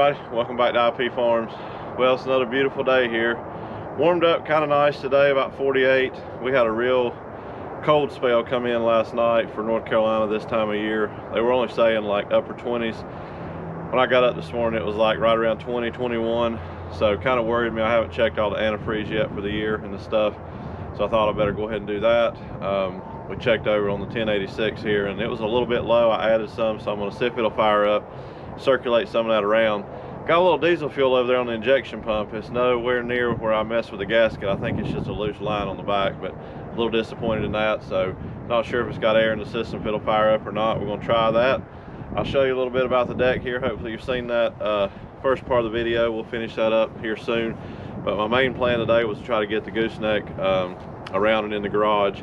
everybody, welcome back to IP Farms. Well, it's another beautiful day here. Warmed up kind of nice today, about 48. We had a real cold spell come in last night for North Carolina this time of year. They were only saying like upper 20s. When I got up this morning, it was like right around 20, 21. So kind of worried me. I haven't checked all the antifreeze yet for the year and the stuff. So I thought I better go ahead and do that. We checked over on the 1086 here and it was a little bit low. I added some, so I'm gonna see if it'll fire up, circulate some of that around. Got a little diesel fuel over there on the injection pump. It's nowhere near where I messed with the gasket. I think it's just a loose line on the back, but a little disappointed in that. So not sure if it's got air in the system, if it'll fire up or not. We're gonna try that. I'll show you a little bit about the deck here. Hopefully you've seen that first part of the video. We'll finish that up here soon. But my main plan today was to try to get the gooseneck around and in the garage,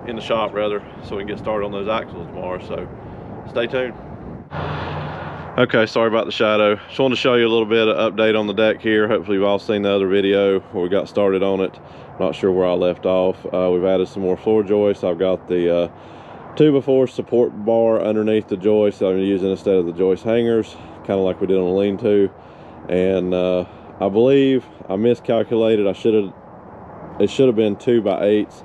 in the shop rather, so we can get started on those axles tomorrow. So stay tuned. Okay, sorry about the shadow. Just wanted to show you a little bit of update on the deck here. Hopefully you've all seen the other video where we got started on it. Not sure where I left off. We've added some more floor joists. I've got the 2x4 support bar underneath the joist that I'm using instead of the joist hangers, kind of like we did on the lean-to. And I believe I miscalculated. It should have been 2x8s,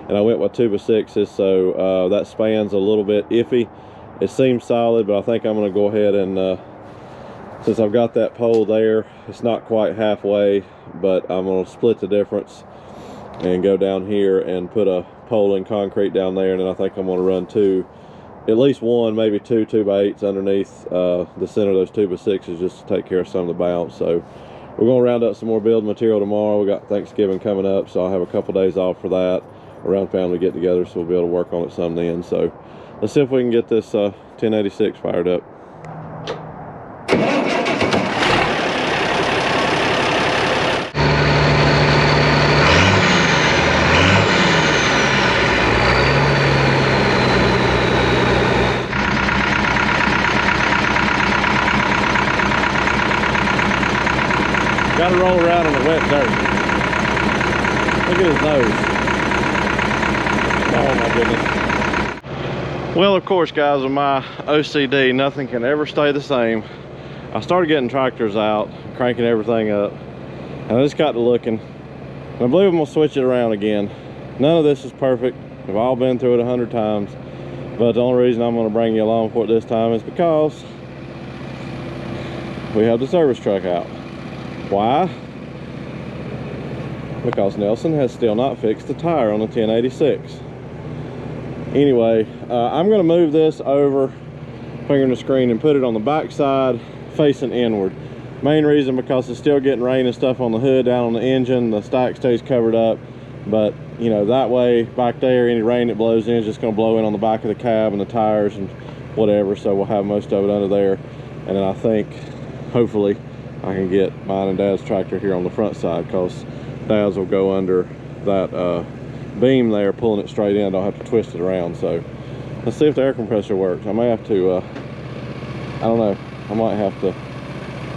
and I went with 2x6s, so that span's a little bit iffy. It seems solid, but I think I'm going to go ahead and since I've got that pole there, it's not quite halfway, but I'm going to split the difference and go down here and put a pole in concrete down there, and then I think I'm going to run at least one, maybe two 2x8s underneath the center of those 2x6s just to take care of some of the bounce. So we're going to round up some more building material tomorrow. We got Thanksgiving coming up, so I'll have a couple days off for that, around family get together, so we'll be able to work on it some then. So let's see if we can get this 1086 fired up. Got to roll around in the wet dirt. Look at his nose. Oh my goodness. Well, of course, guys, with my OCD, nothing can ever stay the same. I started getting tractors out, cranking everything up, and I just got to looking. And I believe I'm gonna switch it around again. None of this is perfect. We've all been through it 100 times. But the only reason I'm gonna bring you along for it this time is because we have the service truck out. Why? Because Nelson has still not fixed the tire on the 1086. Anyway, I'm going to move this over, fingering the screen, and put it on the back side facing inward. Main reason because it's still getting rain and stuff on the hood, down on the engine. The stack stays covered up, but you know, that way back there, any rain that blows in is just going to blow in on the back of the cab and the tires and whatever. So we'll have most of it under there, and then I think hopefully I can get mine and Dad's tractor here on the front side, because Dad's will go under that beam there, pulling it straight in. I don't have to twist it around. So let's see if the air compressor works. I may have to I don't know, I might have to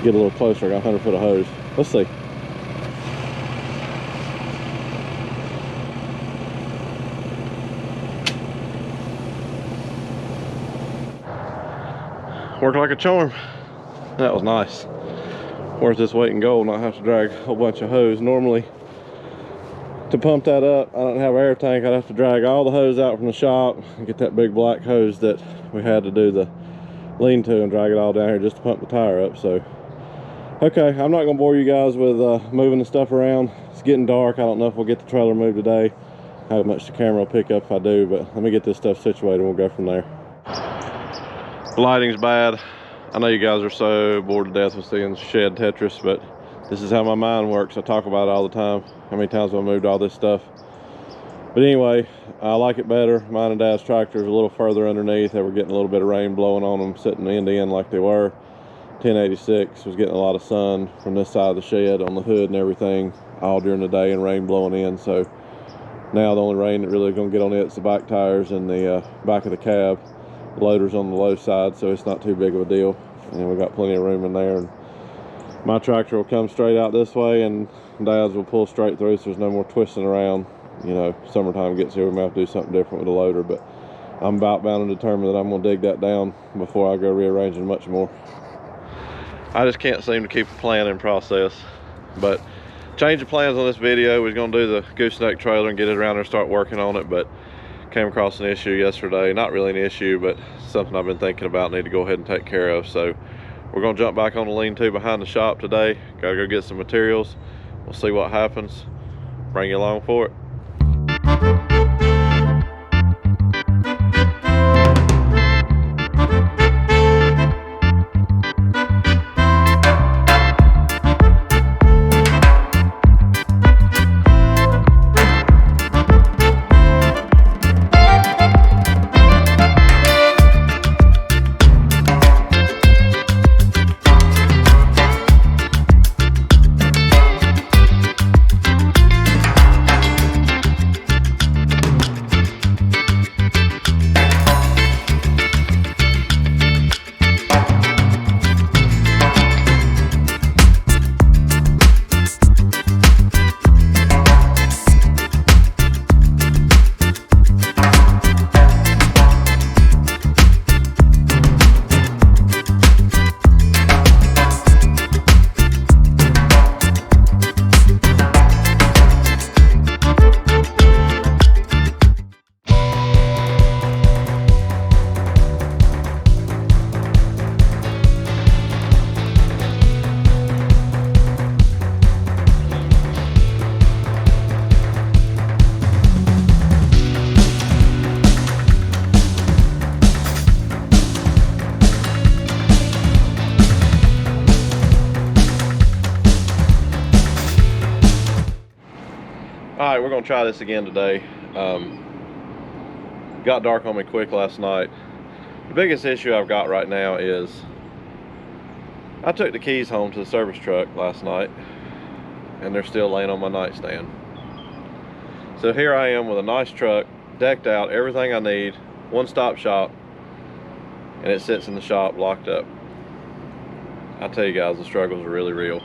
get a little closer. I got 100 foot of hose. Let's see. Worked like a charm. That was nice. Worth its weight in gold, not have to drag a whole bunch of hose. Normally, to pump that up, I don't have an air tank. I'd have to drag all the hose out from the shop and get that big black hose that we had to do the lean-to and drag it all down here just to pump the tire up. So, okay, I'm not gonna bore you guys with moving the stuff around. It's getting dark. I don't know if we'll get the trailer moved today, how much the camera will pick up if I do, but let me get this stuff situated and we'll go from there. Lighting's bad. I know you guys are so bored to death with seeing shed Tetris, but this is how my mind works. I talk about it all the time, how many times I moved all this stuff. But anyway, I like it better. Mine and Dad's tractors a little further underneath. They were getting a little bit of rain blowing on them, sitting end to end like they were. 1086 was getting a lot of sun from this side of the shed on the hood and everything all during the day, and rain blowing in. So now the only rain that really gonna get on it is the back tires and the back of the cab. Loader's on the low side, so it's not too big of a deal, and we got plenty of room in there. And my tractor will come straight out this way, and Dad's will pull straight through, so there's no more twisting around. You know, summertime gets here, we may have to do something different with the loader, but I'm about bound and determined that I'm going to dig that down before I go rearranging much more. I just can't seem to keep a plan in process. But change of plans on this video. We're gonna do the gooseneck trailer and get it around there and start working on it, but came across an issue yesterday. Not really an issue, but something I've been thinking about, need to go ahead and take care of. So we're gonna jump back on the lean-to behind the shop today. Gotta go get some materials. We'll see what happens. Bring you along for it. All right, we're gonna try this again today. Got dark on me quick last night. The biggest issue I've got right now is I took the keys home to the service truck last night and they're still laying on my nightstand. So here I am with a nice truck, decked out, everything I need, one-stop shop, and it sits in the shop locked up. I tell you guys, the struggles are really real.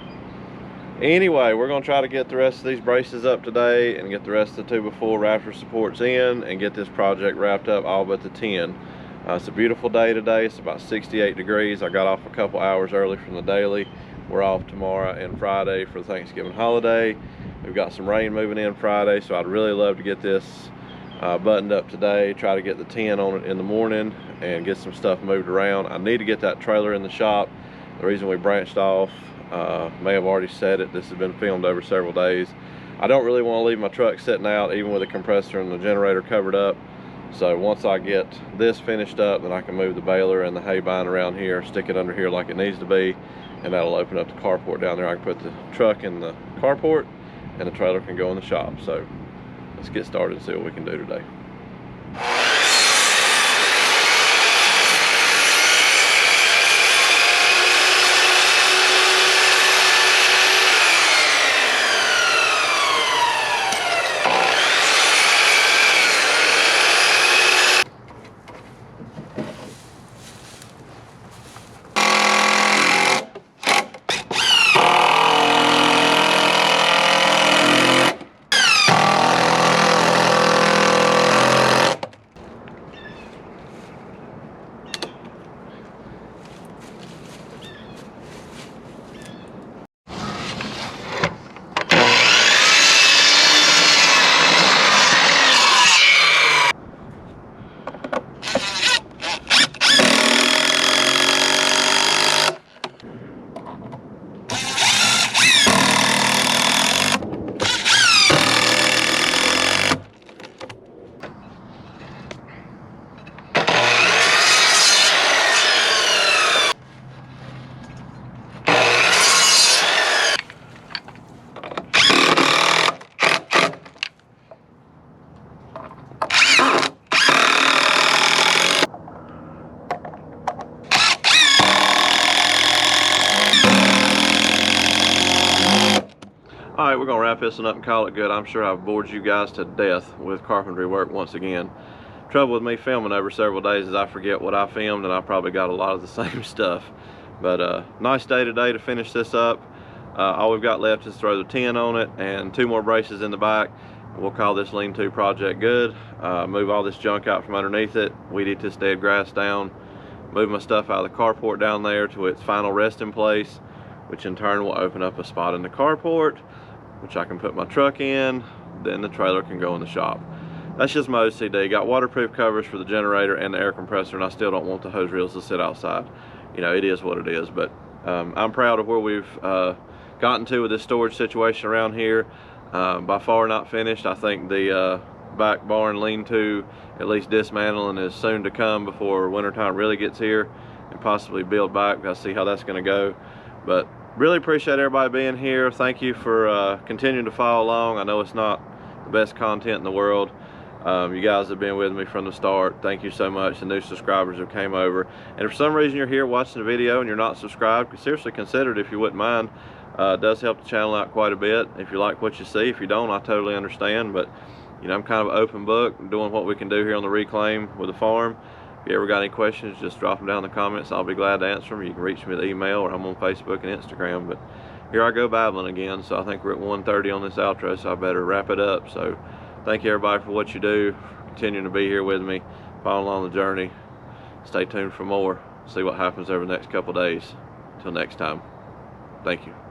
Anyway, we're going to try to get the rest of these braces up today and get the rest of the 2x4 Raptor supports in and get this project wrapped up all but the 10. It's a beautiful day today. It's about 68 degrees. I got off a couple hours early from the daily. We're off tomorrow and Friday for the Thanksgiving holiday. We've got some rain moving in Friday, so I'd really love to get this buttoned up today, try to get the 10 on it in the morning and get some stuff moved around. I need to get that trailer in the shop. The reason we branched off, may have already said it, this has been filmed over several days. I don't really want to leave my truck sitting out even with the compressor and the generator covered up. So once I get this finished up, then I can move the baler and the hay bine around here, stick it under here like it needs to be, and that'll open up the carport down there. I can put the truck in the carport and the trailer can go in the shop. So let's get started and see what we can do today. All right, we're gonna wrap this one up and call it good. I'm sure I've bored you guys to death with carpentry work once again. Trouble with me filming over several days is I forget what I filmed, and I probably got a lot of the same stuff. But nice day today to finish this up. All we've got left is throw the 10 on it and 2 more braces in the back. We'll call this lean-to project good. Move all this junk out from underneath it, weed eat this dead grass down, move my stuff out of the carport down there to its final resting place, which in turn will open up a spot in the carport, which I can put my truck in. Then the trailer can go in the shop. That's just my OCD. Got waterproof covers for the generator and the air compressor, and I still don't want the hose reels to sit outside. You know, it is what it is, but I'm proud of where we've gotten to with this storage situation around here. By far not finished. I think the back barn lean-to, at least dismantling, is soon to come before wintertime really gets here, and possibly build back. I'll see how that's going to go. But really appreciate everybody being here. Thank you for continuing to follow along. I know it's not the best content in the world. You guys have been with me from the start. Thank you so much. The new subscribers who came over, and if for some reason you're here watching the video and you're not subscribed, seriously consider it if you wouldn't mind. It does help the channel out quite a bit if you like what you see. If you don't, I totally understand, but you know, I'm kind of an open book, doing what we can do here on the reclaim with the farm. If you ever got any questions, just drop them down in the comments. I'll be glad to answer them. You can reach me with email, or I'm on Facebook and Instagram. But here I go babbling again, so I think we're at 1:30 on this outro, so I better wrap it up. So thank you everybody for what you do, continuing to be here with me, following along the journey. Stay tuned for more. See what happens over the next couple days. Till next time, thank you.